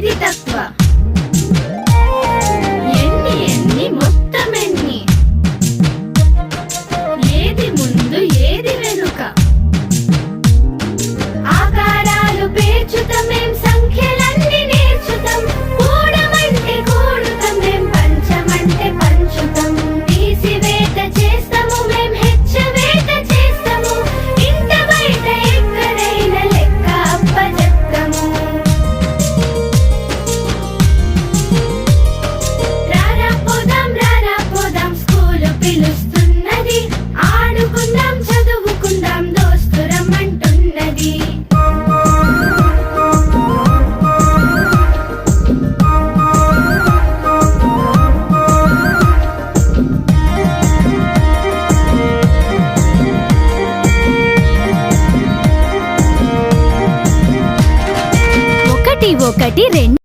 ఏది తక్కువ ఎన్ని ఎన్ని మొత్తం ఎన్ని ఏది ముందు ఏది వెనుక ఆకారాలు పేర్చుతాం మేం సంఖ్యలన్నీ నేర్చుతాం కూడమంటే కూడుతాం మేం పంచమంటే పంచుతాం తీసివేత చేస్తాము మేం హెచ్చవేత చేస్తాము ఇంత బయట ఎక్కడైనా లెక్క అప్పచెప్తాము రారా పోదాం స్కూలు పిలుస్తున్నది ఆడుకుందాం చదువుకుందాం దోస్తు రమ్మంటున్నది ఒకటి ఒకటి రెండు